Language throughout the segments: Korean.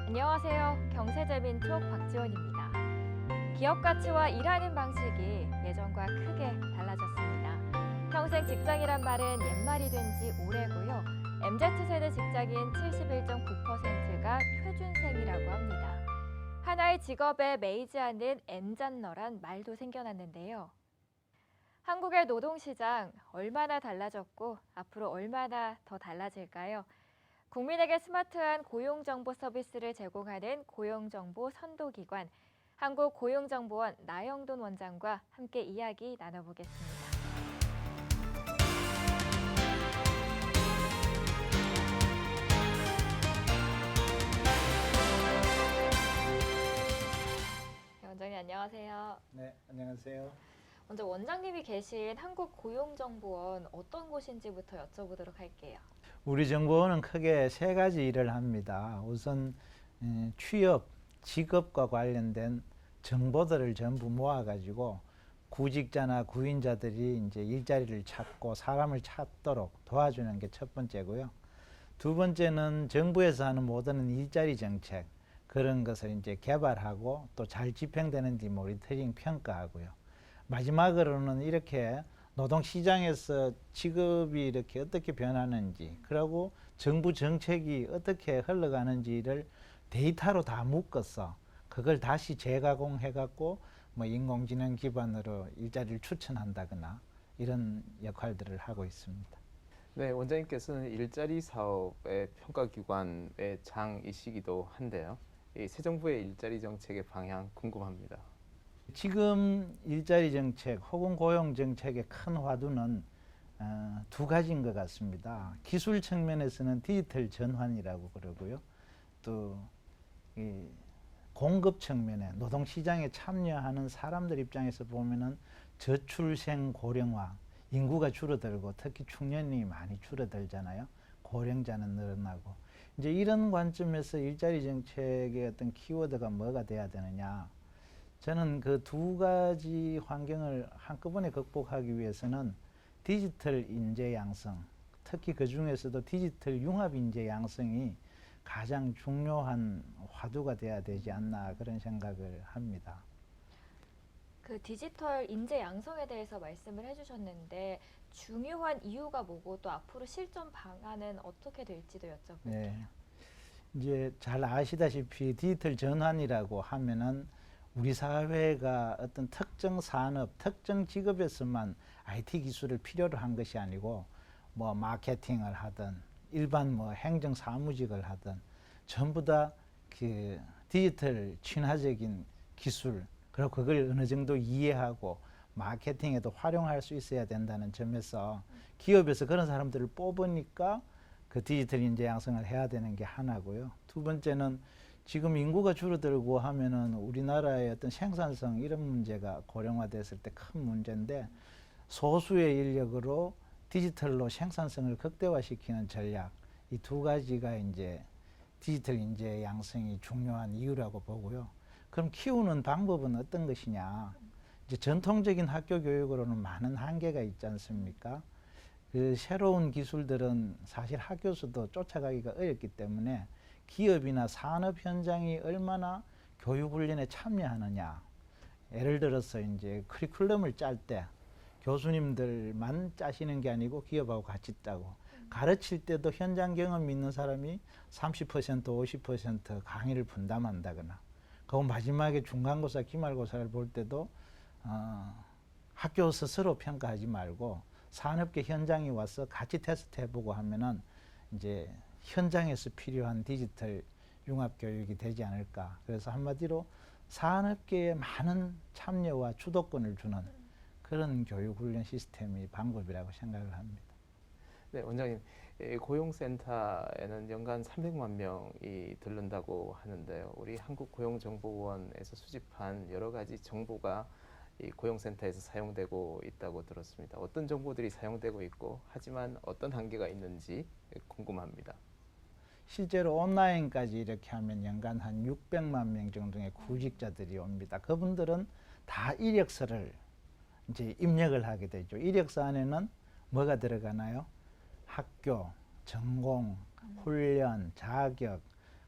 안녕하세요. 경제재민촉 박지원입니다. 기업 가치와 일하는 방식이 예전과 크게 달라졌습니다. 평생 직장이란 말은 옛말이 된 지 오래고요. MZ세대 직장인 71.9%가 표준생이라고 합니다. 하나의 직업에 매이지 않는 N잔너란 말도 생겨났는데요. 한국의 노동시장 얼마나 달라졌고 앞으로 얼마나 더 달라질까요? 국민에게 스마트한 고용정보 서비스를 제공하는 고용정보 선도기관 한국고용정보원 나영돈 원장과 함께 이야기 나눠보겠습니다. 네, 원장님 안녕하세요. 네, 안녕하세요. 먼저 원장님이 계신 한국고용정보원 어떤 곳인지부터 여쭤보도록 할게요. 우리 정보원은 크게 세 가지 일을 합니다. 우선 취업, 직업과 관련된 정보들을 전부 모아가지고 구직자나 구인자들이 이제 일자리를 찾고 사람을 찾도록 도와주는 게 첫 번째고요. 두 번째는 정부에서 하는 모든 일자리 정책 그런 것을 이제 개발하고 또 잘 집행되는지 모니터링 평가하고요. 마지막으로는 이렇게 노동시장에서 직업이 이렇게 어떻게 변하는지, 그리고 정부 정책이 어떻게 흘러가는지를 데이터로 다 묶어서 그걸 다시 재가공해갖고 뭐 인공지능 기반으로 일자리를 추천한다거나 이런 역할들을 하고 있습니다. 네, 원장님께서는 일자리 사업의 평가기관의 장이시기도 한데요. 이 새 정부의 일자리 정책의 방향 궁금합니다. 지금 일자리 정책 혹은 고용 정책의 큰 화두는 두 가지인 것 같습니다. 기술 측면에서는 디지털 전환이라고 그러고요. 또 이 공급 측면에 노동시장에 참여하는 사람들 입장에서 보면은 저출생 고령화, 인구가 줄어들고 특히 청년이 많이 줄어들잖아요. 고령자는 늘어나고. 이제 이런 관점에서 일자리 정책의 어떤 키워드가 뭐가 돼야 되느냐. 저는 그 두 가지 환경을 한꺼번에 극복하기 위해서는 디지털 인재 양성, 특히 그 중에서도 디지털 융합 인재 양성이 가장 중요한 화두가 돼야 되지 않나 그런 생각을 합니다. 그 디지털 인재 양성에 대해서 말씀을 해주셨는데 중요한 이유가 뭐고 또 앞으로 실전 방안은 어떻게 될지도 여쭤볼게요. 네. 이제 잘 아시다시피 디지털 전환이라고 하면은 우리 사회가 어떤 특정 산업, 특정 직업에서만 IT 기술을 필요로 한 것이 아니고 뭐 마케팅을 하든 일반 뭐 행정 사무직을 하든 전부 다 그 디지털 친화적인 기술 그리고 그걸 어느 정도 이해하고 마케팅에도 활용할 수 있어야 된다는 점에서 기업에서 그런 사람들을 뽑으니까 그 디지털 인재 양성을 해야 되는 게 하나고요. 두 번째는 지금 인구가 줄어들고 하면은 우리나라의 어떤 생산성 이런 문제가 고령화됐을 때 큰 문제인데 소수의 인력으로 디지털로 생산성을 극대화시키는 전략 이 두 가지가 이제 디지털 인재 양성이 중요한 이유라고 보고요. 그럼 키우는 방법은 어떤 것이냐? 이제 전통적인 학교 교육으로는 많은 한계가 있지 않습니까? 그 새로운 기술들은 사실 학교에서도 쫓아가기가 어렵기 때문에 기업이나 산업 현장이 얼마나 교육 훈련에 참여하느냐. 예를 들어서 이제 커리큘럼을 짤 때 교수님들만 짜시는 게 아니고 기업하고 같이 짜고 가르칠 때도 현장 경험이 있는 사람이 30% 50% 강의를 분담한다거나 그리고 마지막에 중간고사 기말고사를 볼 때도 학교 스스로 평가하지 말고 산업계 현장에 와서 같이 테스트 해보고 하면은 이제 현장에서 필요한 디지털 융합 교육이 되지 않을까. 그래서 한마디로 산업계에 많은 참여와 주도권을 주는 그런 교육 훈련 시스템이 방법이라고 생각을 합니다. 네, 원장님, 고용센터에는 연간 300만 명이 들른다고 하는데요. 우리 한국고용정보원에서 수집한 여러 가지 정보가 이 고용센터에서 사용되고 있다고 들었습니다. 어떤 정보들이 사용되고 있고 하지만 어떤 한계가 있는지 궁금합니다. 실제로 온라인까지 이렇게 하면 연간 한 600만 명 정도의 구직자들이 옵니다. 그분들은 다 이력서를 이제 입력을 하게 되죠. 이력서 안에는 뭐가 들어가나요? 학교, 전공, 훈련, 자격,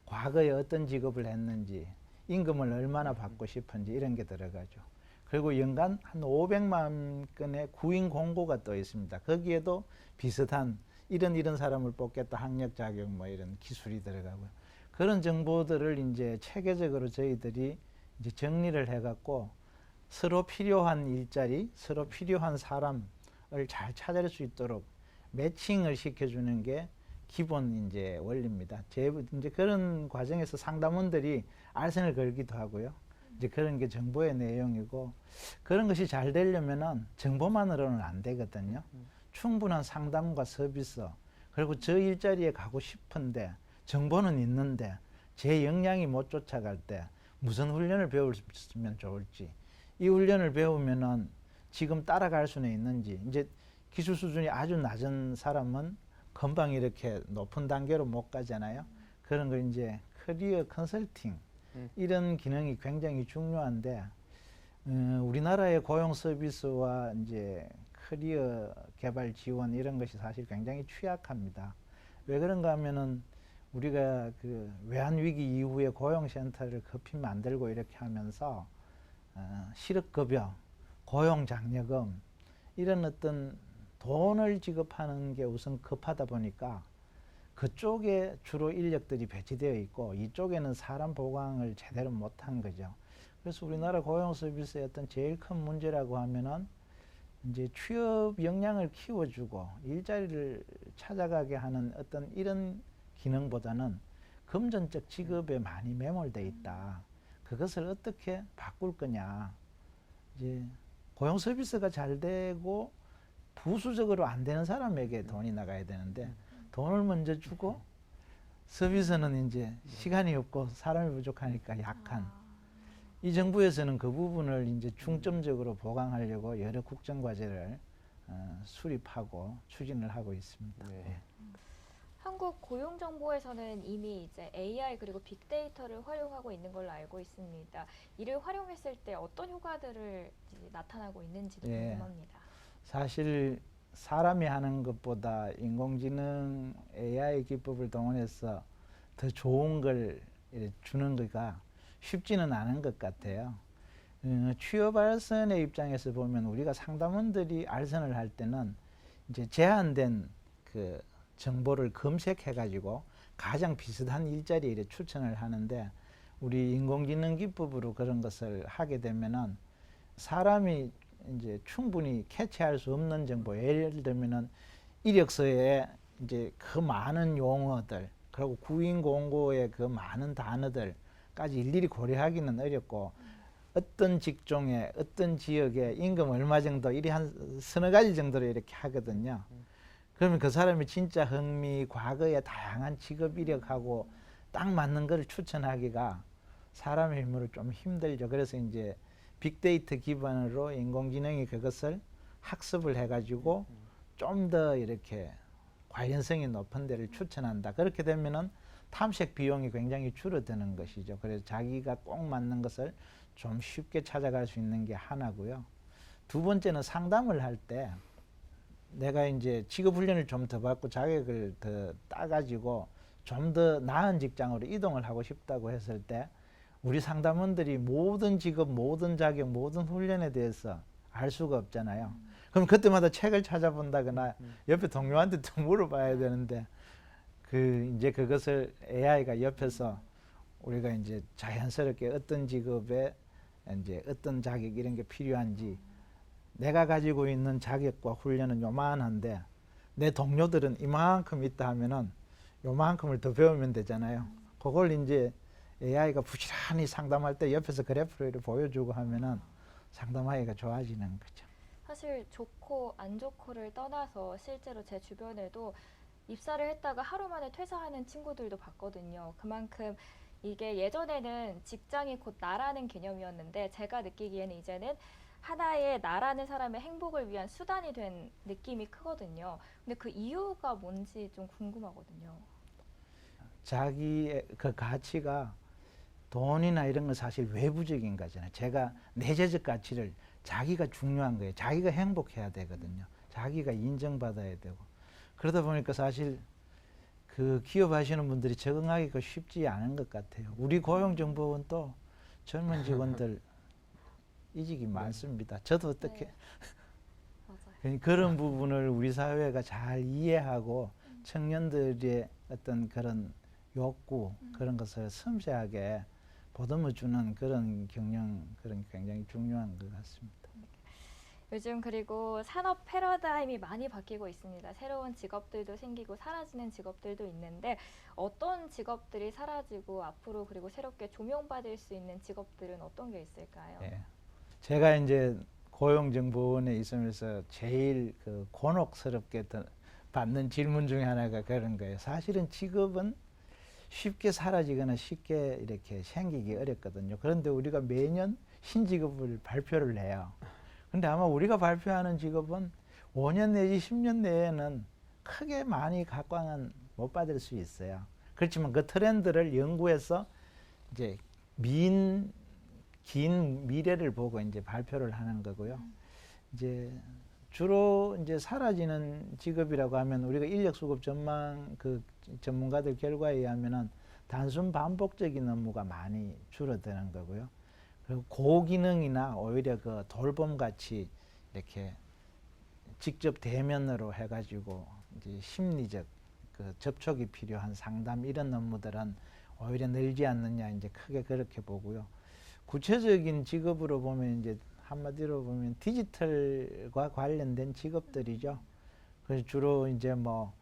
과거에 어떤 직업을 했는지, 임금을 얼마나 받고 싶은지 이런 게 들어가죠. 그리고 연간 한 500만 건의 구인 공고가 또 있습니다. 거기에도 비슷한 이런 사람을 뽑겠다, 학력, 자격, 뭐 이런 기술이 들어가고요. 그런 정보들을 이제 체계적으로 저희들이 이제 정리를 해갖고 서로 필요한 일자리, 서로 필요한 사람을 잘 찾을 수 있도록 매칭을 시켜주는 게 기본 이제 원리입니다. 이제 그런 과정에서 상담원들이 알선을 걸기도 하고요. 이제 그런 게 정보의 내용이고, 그런 것이 잘 되려면은 정보만으로는 안 되거든요. 충분한 상담과 서비스, 그리고 저 일자리에 가고 싶은데 정보는 있는데 제 역량이 못 쫓아갈 때 무슨 훈련을 배우면 좋을지, 이 훈련을 배우면은 지금 따라갈 수는 있는지, 이제 기술 수준이 아주 낮은 사람은 금방 이렇게 높은 단계로 못 가잖아요. 그런 걸 이제 커리어 컨설팅, 이런 기능이 굉장히 중요한데, 우리나라의 고용 서비스와 이제 커리어 개발 지원 이런 것이 사실 굉장히 취약합니다. 왜 그런가 하면은 우리가 그 외환 위기 이후에 고용센터를 급히 만들고 이렇게 하면서 실업급여, 고용장려금 이런 어떤 돈을 지급하는 게 우선 급하다 보니까 그쪽에 주로 인력들이 배치되어 있고 이쪽에는 사람 보강을 제대로 못한 거죠. 그래서 우리나라 고용 서비스의 어떤 제일 큰 문제라고 하면은 이제 취업 역량을 키워주고 일자리를 찾아가게 하는 어떤 이런 기능보다는 금전적 지급에 많이 매몰돼 있다. 그것을 어떻게 바꿀 거냐. 이제 고용 서비스가 잘 되고 부수적으로 안 되는 사람에게 돈이 나가야 되는데 돈을 먼저 주고 서비스는 이제 시간이 없고 사람이 부족하니까 약한. 이 정부에서는 그 부분을 이제 중점적으로 보강하려고 여러 국정과제를 수립하고 추진을 하고 있습니다. 네. 예. 한국 고용정보에서는 이미 이제 AI 그리고 빅데이터를 활용하고 있는 걸로 알고 있습니다. 이를 활용했을 때 어떤 효과들을 이제 나타나고 있는지도 예. 궁금합니다. 사실 사람이 하는 것보다 인공지능 AI 기법을 동원해서 더 좋은 걸 주는 거가 쉽지는 않은 것 같아요. 취업 알선의 입장에서 보면 우리가 상담원들이 알선을 할 때는 이제 제한된 그 정보를 검색해 가지고 가장 비슷한 일자리에 추천을 하는데, 우리 인공지능 기법으로 그런 것을 하게 되면은 사람이 이제 충분히 캐치할 수 없는 정보, 예를 들면은 이력서에 이제 그 많은 용어들, 그리고 구인 공고의 그 많은 단어들까지 일일이 고려하기는 어렵고, 어떤 직종에 어떤 지역에 임금 얼마 정도 이리 한 서너 가지 정도로 이렇게 하거든요. 그러면 그 사람이 진짜 흥미, 과거의 다양한 직업 이력하고 딱 맞는 걸 추천하기가 사람의 힘으로 좀 힘들죠. 그래서 이제 빅데이터 기반으로 인공지능이 그것을 학습을 해가지고 좀 더 이렇게 관련성이 높은 데를 추천한다. 그렇게 되면은 탐색 비용이 굉장히 줄어드는 것이죠. 그래서 자기가 꼭 맞는 것을 좀 쉽게 찾아갈 수 있는 게 하나고요. 두 번째는 상담을 할 때 내가 이제 직업 훈련을 좀 더 받고 자격을 더 따가지고 좀 더 나은 직장으로 이동을 하고 싶다고 했을 때 우리 상담원들이 모든 직업, 모든 자격, 모든 훈련에 대해서 알 수가 없잖아요. 그럼 그때마다 책을 찾아본다거나 옆에 동료한테 또 물어봐야 되는데, 이제 그것을 AI가 옆에서 우리가 이제 자연스럽게 어떤 직업에 이제 어떤 자격 이런 게 필요한지, 내가 가지고 있는 자격과 훈련은 요만한데 내 동료들은 이만큼 있다 하면은 요만큼을 더 배우면 되잖아요. 그걸 이제 AI가 부지런히 상담할 때 옆에서 그래프를 보여주고 하면은 상담하기가 좋아지는 거죠. 사실 좋고 안 좋고를 떠나서 실제로 제 주변에도 입사를 했다가 하루 만에 퇴사하는 친구들도 봤거든요. 그만큼 이게 예전에는 직장이 곧 나라는 개념이었는데 제가 느끼기에는 이제는 하나의 나라는 사람의 행복을 위한 수단이 된 느낌이 크거든요. 근데 그 이유가 뭔지 좀 궁금하거든요. 자기의 그 가치가 돈이나 이런 건 사실 외부적인 거잖아요. 제가 내재적 가치를, 자기가 중요한 거예요. 자기가 행복해야 되거든요. 자기가 인정받아야 되고. 그러다 보니까 사실 그 기업하시는 분들이 적응하기가 쉽지 않은 것 같아요. 우리 고용정보원 또 젊은 직원들 이직이 많습니다. 저도 어떻게 네. 맞아요. 그런 부분을 우리 사회가 잘 이해하고 청년들의 어떤 그런 욕구 그런 것을 섬세하게 보듬어 주는 그런 경영 그런 굉장히 중요한 것 같습니다. 요즘 그리고 산업 패러다임이 많이 바뀌고 있습니다. 새로운 직업들도 생기고 사라지는 직업들도 있는데 어떤 직업들이 사라지고 앞으로 그리고 새롭게 조명받을 수 있는 직업들은 어떤 게 있을까요? 예. 제가 이제 고용정보원에 있으면서 제일 그 곤혹스럽게 받는 질문 중에 하나가 그런 거예요. 사실은 직업은 쉽게 사라지거나 쉽게 이렇게 생기기 어렵거든요. 그런데 우리가 매년 신직업을 발표를 해요. 근데 아마 우리가 발표하는 직업은 5년 내지 10년 내에는 크게 많이 각광은 못 받을 수 있어요. 그렇지만 그 트렌드를 연구해서 이제 긴 미래를 보고 이제 발표를 하는 거고요. 이제 주로 이제 사라지는 직업이라고 하면 우리가 인력 수급 전망 그 전문가들 결과에 의하면은 단순 반복적인 업무가 많이 줄어드는 거고요. 그리고 고기능이나 오히려 그 돌봄 같이 이렇게 직접 대면으로 해가지고 이제 심리적 그 접촉이 필요한 상담 이런 업무들은 오히려 늘지 않느냐 이제 크게 그렇게 보고요. 구체적인 직업으로 보면 이제 한마디로 보면 디지털과 관련된 직업들이죠. 그래서 주로 이제 뭐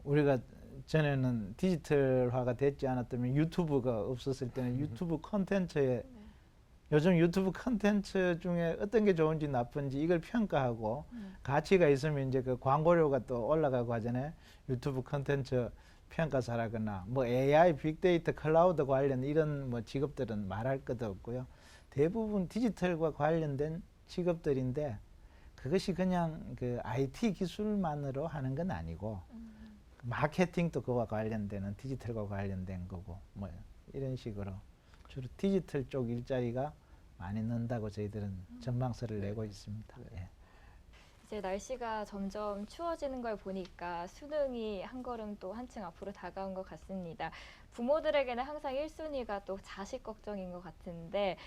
우리가 전에는 디지털화가 되지 않았다면 유튜브가 없었을 때는 유튜브 콘텐츠에 요즘 유튜브 콘텐츠 중에 어떤 게 좋은지 나쁜지 이걸 평가하고 가치가 있으면 이제 그 광고료가 또 올라가고 하잖아요. 유튜브 콘텐츠 평가사라거나 뭐 AI, 빅데이터, 클라우드 관련 이런 뭐 직업들은 말할 것도 없고요. 대부분 디지털과 관련된 직업들인데 그것이 그냥 그 IT 기술만으로 하는 건 아니고 마케팅도 그와 관련되는 디지털과 관련된 거고 뭐 이런 식으로 주로 디지털 쪽 일자리가 많이 는다고 저희들은 전망서를 내고 있습니다. 예. 이제 날씨가 점점 추워지는 걸 보니까 수능이 한 걸음 또 한층 앞으로 다가온 것 같습니다. 부모들에게는 항상 1순위가 또 자식 걱정인 것 같은데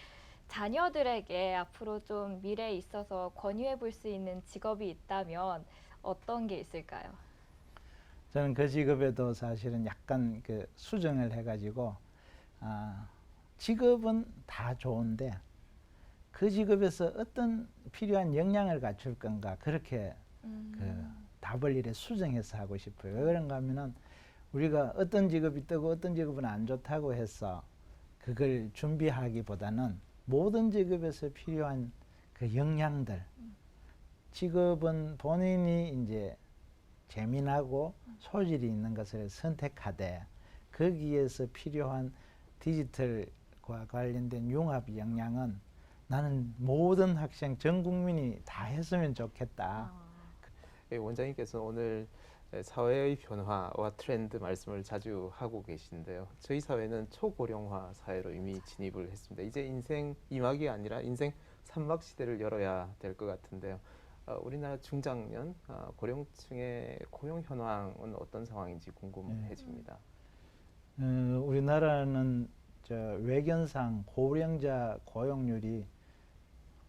자녀들에게 앞으로 좀 미래에 있어서 권유해 볼 수 있는 직업이 있다면 어떤 게 있을까요? 저는 그 직업에도 사실은 약간 그 수정을 해가지고 직업은 다 좋은데 그 직업에서 어떤 필요한 역량을 갖출 건가 그렇게 그 답을 이래 수정해서 하고 싶어요. 왜 그런가 하면은 우리가 어떤 직업이 뜨고 어떤 직업은 안 좋다고 해서 그걸 준비하기보다는 모든 직업에서 필요한 그 역량들 직업은 본인이 이제 재미나고 소질이 있는 것을 선택하되 거기에서 필요한 디지털과 관련된 융합 역량은 나는 모든 학생 전 국민이 다 했으면 좋겠다. 원장님께서 오늘 사회의 변화와 트렌드 말씀을 자주 하고 계신데요. 저희 사회는 초고령화 사회로 이미 진입을 했습니다. 이제 인생 2막이 아니라 인생 3막 시대를 열어야 될 것 같은데요. 우리나라 중장년 고령층의 고용 현황은 어떤 상황인지 궁금해집니다. 우리나라는 저 외견상 고령자 고용률이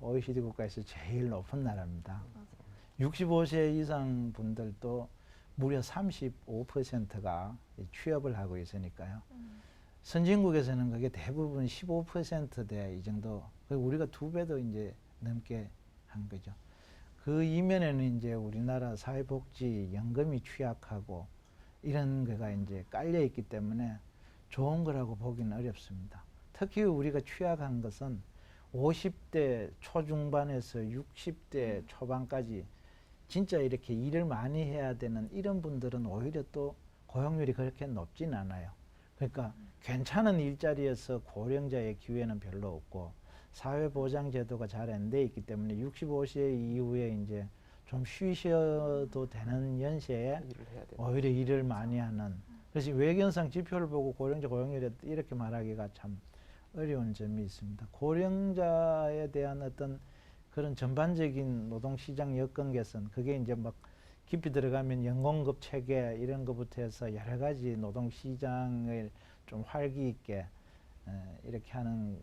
OECD 국가에서 제일 높은 나라입니다. 65세 이상 분들도 무려 35%가 취업을 하고 있으니까요. 선진국에서는 그게 대부분 15%대 이 정도. 우리가 2배도 이제 넘게 한 거죠. 그 이면에는 이제 우리나라 사회복지 연금이 취약하고 이런 거가 이제 깔려 있기 때문에 좋은 거라고 보기는 어렵습니다. 특히 우리가 취약한 것은 50대 초중반에서 60대 초반까지 진짜 이렇게 일을 많이 해야 되는 이런 분들은 오히려 또 고용률이 그렇게 높진 않아요. 그러니까 괜찮은 일자리에서 고령자의 기회는 별로 없고 사회보장제도가 잘 안 돼 있기 때문에 65세 이후에 이제 좀 쉬셔도 되는 연세에 오히려 일을 많이 하는. 그래서 외견상 지표를 보고 고령자 고용률이 이렇게 말하기가 참 어려운 점이 있습니다. 고령자에 대한 어떤 그런 전반적인 노동시장 여건 개선, 그게 이제 막 깊이 들어가면 연공급 체계 이런 것부터 해서 여러 가지 노동 시장을 좀 활기 있게 이렇게 하는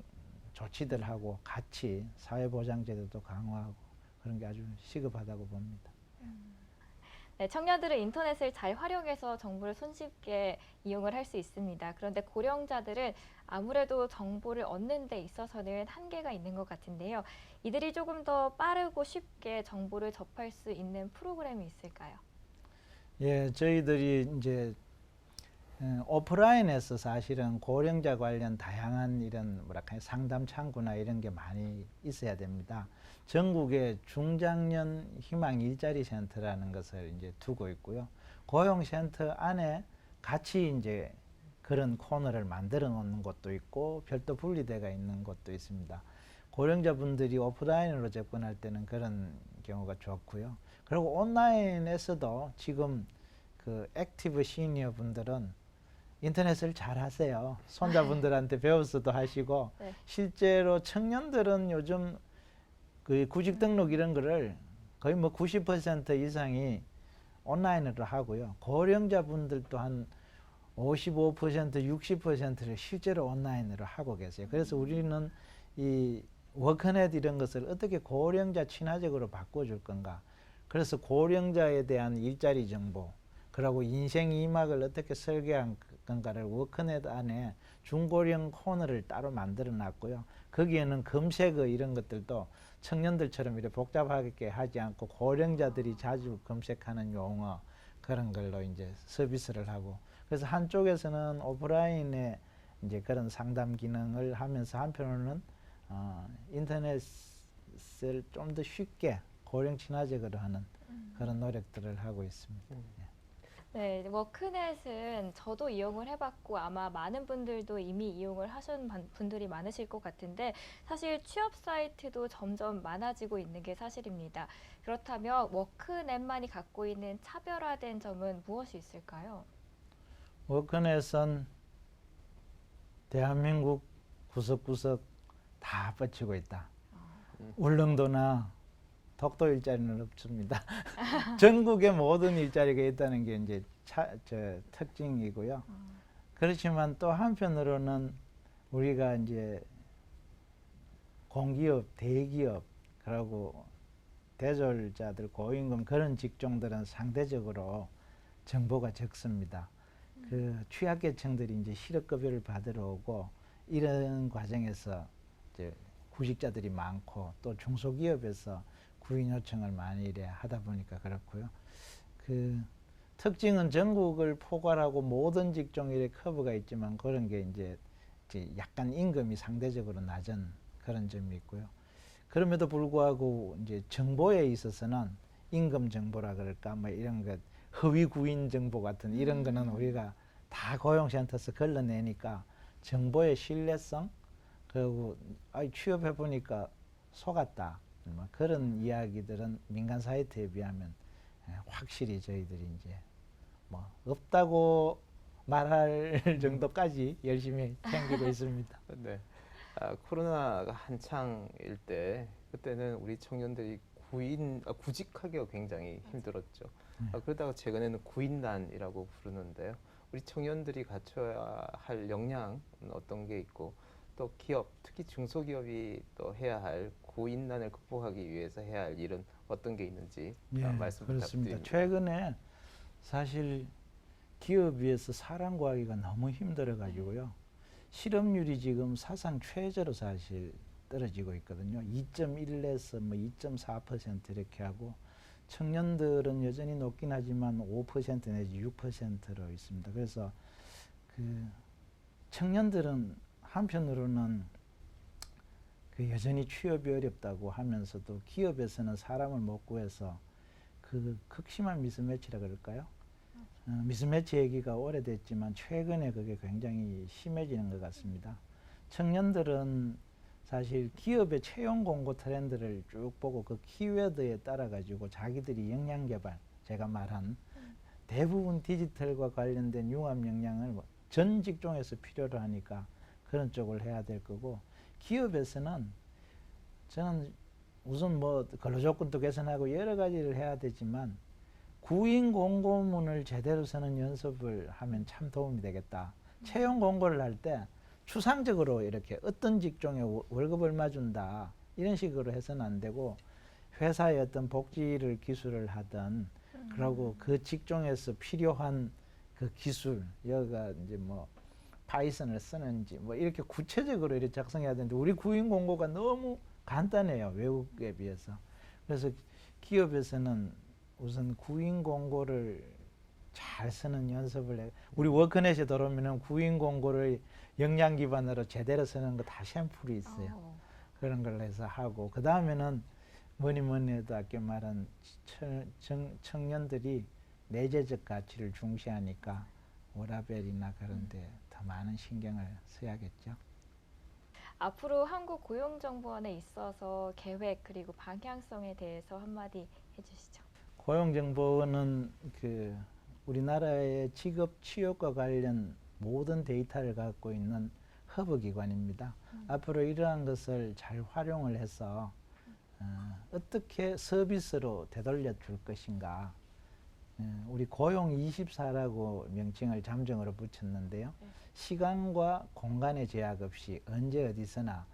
조치들하고 같이 사회보장제도도 강화하고 그런 게 아주 시급하다고 봅니다. 네, 청년들은 인터넷을 잘 활용해서 정보를 손쉽게 이용을 할 수 있습니다. 그런데 고령자들은 아무래도 정보를 얻는 데 있어서는 한계가 있는 것 같은데요. 이들이 조금 더 빠르고 쉽게 정보를 접할 수 있는 프로그램이 있을까요? 예, 저희들이 이제 오프라인에서 사실은 고령자 관련 다양한 이런 뭐랄까요 상담 창구나 이런 게 많이 있어야 됩니다. 전국에 중장년 희망 일자리 센터라는 것을 이제 두고 있고요. 고용 센터 안에 같이 이제 그런 코너를 만들어 놓는 곳도 있고 별도 분리되어 있는 곳도 있습니다. 고령자분들이 오프라인으로 접근할 때는 그런 경우가 좋고요. 그리고 온라인에서도 지금 그 액티브 시니어 분들은 인터넷을 잘 하세요. 손자분들한테 배워서도 하시고 네. 실제로 청년들은 요즘 그 구직 등록 이런 거를 거의 뭐 90% 이상이 온라인으로 하고요. 고령자분들도 한 55%, 60%를 실제로 온라인으로 하고 계세요. 그래서 우리는 이 워크넷 이런 것을 어떻게 고령자 친화적으로 바꿔줄 건가. 그래서 고령자에 대한 일자리 정보, 그리고 인생 2막을 어떻게 설계한 건가를 워크넷 안에 중고령 코너를 따로 만들어 놨고요. 거기에는 검색어 이런 것들도 청년들처럼 이렇게 복잡하게 하지 않고 고령자들이 자주 검색하는 용어 그런 걸로 이제 서비스를 하고, 그래서 한쪽에서는 오프라인에 이제 그런 상담 기능을 하면서 한편으로는 인터넷을 좀 더 쉽게 고령 친화적으로 하는 그런 노력들을 하고 있습니다. 네, 워크넷은 저도 이용을 해봤고 아마 많은 분들도 이미 이용을 하신 분들이 많으실 것 같은데 사실 취업 사이트도 점점 많아지고 있는 게 사실입니다. 그렇다면 워크넷만이 갖고 있는 차별화된 점은 무엇이 있을까요? 워크넷은 대한민국 구석구석 다 뻗치고 있다. 울릉도나 독도 일자리는 없습니다. 전국의 모든 일자리가 있다는 게 이제 특징이고요. 그렇지만 또 한편으로는 우리가 이제 공기업, 대기업, 그리고 대졸자들, 고임금 그런 직종들은 상대적으로 정보가 적습니다. 그 취약계층들이 이제 실업급여를 받으러 오고 이런 과정에서 이제 구직자들이 많고 또 중소기업에서 구인 요청을 많이 이래 하다 보니까 그렇고요. 그 특징은 전국을 포괄하고 모든 직종에 커브가 있지만 그런 게 이제 약간 임금이 상대적으로 낮은 그런 점이 있고요. 그럼에도 불구하고 이제 정보에 있어서는 임금 정보라 그럴까 뭐 이런 것 허위 구인 정보 같은 이런 거는 우리가 다 고용센터에서 걸러내니까 정보의 신뢰성 그리고 취업해 보니까 속았다 뭐 그런 이야기들은 민간 사이트에 비하면 확실히 저희들이 이제 뭐 없다고 말할 정도까지 열심히 챙기고 있습니다. 네. 코로나가 한창일 때 그때는 우리 청년들이 구직하기가 굉장히 힘들었죠. 그러다가 최근에는 구인난이라고 부르는데요. 우리 청년들이 갖춰야 할 역량은 어떤 게 있고 또 기업, 특히 중소기업이 또 해야 할 구인난을 극복하기 위해서 해야 할 일은 어떤 게 있는지 말씀 그렇습니다. 부탁드립니다. 최근에 사실 기업 위에서 사람 구하기가 너무 힘들어 가지고요. 실업률이 지금 사상 최저로 사실 떨어지고 있거든요. 2.1에서 뭐 2.4% 이렇게 하고 청년들은 여전히 높긴 하지만 5% 내지 6%로 있습니다. 그래서 그 청년들은 한편으로는 그 여전히 취업이 어렵다고 하면서도 기업에서는 사람을 못 구해서 그 극심한 미스매치라 그럴까요? 미스매치 얘기가 오래됐지만 최근에 그게 굉장히 심해지는 것 같습니다. 청년들은 사실 기업의 채용 공고 트렌드를 쭉 보고 그 키워드에 따라 가지고 자기들이 역량 개발, 제가 말한 대부분 디지털과 관련된 융합 역량을 전 직종에서 필요로 하니까 그런 쪽을 해야 될 거고, 기업에서는 저는 우선 뭐 근로조건도 개선하고 여러 가지를 해야 되지만 구인 공고문을 제대로 쓰는 연습을 하면 참 도움이 되겠다. 채용 공고를 할 때 추상적으로 이렇게 어떤 직종에 월급 얼마 준다 이런 식으로 해서는 안 되고 회사의 어떤 복지를 기술을 하든 그리고 그 직종에서 필요한 그 기술 여기가 이제 뭐 파이썬을 쓰는지 뭐 이렇게 구체적으로 이렇게 작성해야 되는데 우리 구인 공고가 너무 간단해요. 외국에 비해서. 그래서 기업에서는 우선 구인 공고를 잘 쓰는 연습을 해. 우리 워크넷에 들어오면은 구인 공고를 역량 기반으로 제대로 쓰는 거 다 샘플이 있어요. 그런 걸 해서 하고 그 다음에는 뭐니 해도 아까 말한 청년들이 내재적 가치를 중시하니까 워라밸이나 그런 데 더 많은 신경을 써야겠죠. 앞으로 한국고용정보원에 있어서 계획 그리고 방향성에 대해서 한마디 해주시죠. 고용정보원은 그 우리나라의 직업 취업과 관련 모든 데이터를 갖고 있는 허브기관입니다. 앞으로 이러한 것을 잘 활용을 해서 어떻게 서비스로 되돌려 줄 것인가. 우리 고용24라고 명칭을 잠정으로 붙였는데요. 시간과 공간의 제약 없이 언제 어디서나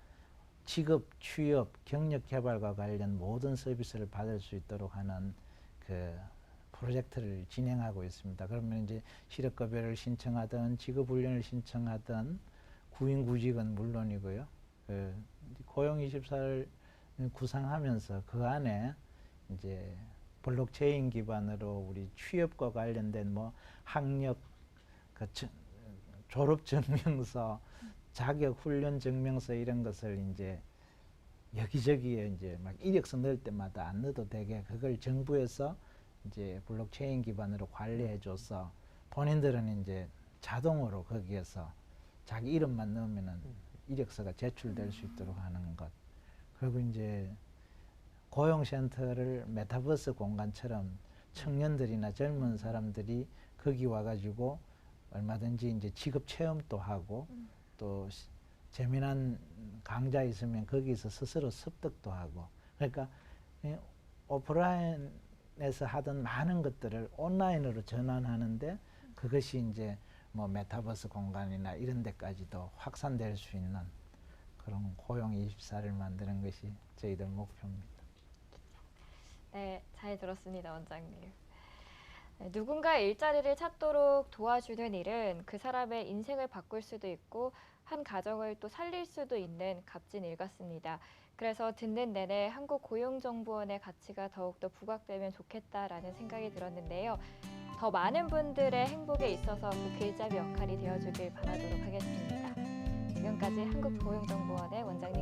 직업, 취업, 경력 개발과 관련 모든 서비스를 받을 수 있도록 하는 그 프로젝트를 진행하고 있습니다. 그러면 이제 실업급여를 신청하든 직업훈련을 신청하든 구인구직은 물론이고요. 그 고용24를 구상하면서 그 안에 이제 블록체인 기반으로 우리 취업과 관련된 뭐 학력, 그 졸업 증명서, 자격 훈련 증명서 이런 것을 이제 여기저기에 이제 막 이력서 넣을 때마다 안 넣어도 되게 그걸 정부에서 이제 블록체인 기반으로 관리해줘서 본인들은 이제 자동으로 거기에서 자기 이름만 넣으면은 이력서가 제출될 수 있도록 하는 것. 그리고 이제 고용센터를 메타버스 공간처럼 청년들이나 젊은 사람들이 거기 와가지고 얼마든지 이제 직업 체험도 하고 또 재미난 강좌 있으면 거기서 스스로 습득도 하고 그러니까 오프라인에서 하던 많은 것들을 온라인으로 전환하는데 그것이 이제 뭐 메타버스 공간이나 이런 데까지도 확산될 수 있는 그런 고용24를 만드는 것이 저희들 목표입니다. 네, 잘 들었습니다, 원장님. 네, 누군가 일자리를 찾도록 도와주는 일은 그 사람의 인생을 바꿀 수도 있고 한 가정을 또 살릴 수도 있는 값진 일 같습니다. 그래서 듣는 내내 한국고용정보원의 가치가 더욱더 부각되면 좋겠다라는 생각이 들었는데요. 더 많은 분들의 행복에 있어서 그 길잡이 역할이 되어주길 바라도록 하겠습니다. 지금까지 한국고용정보원의 원장님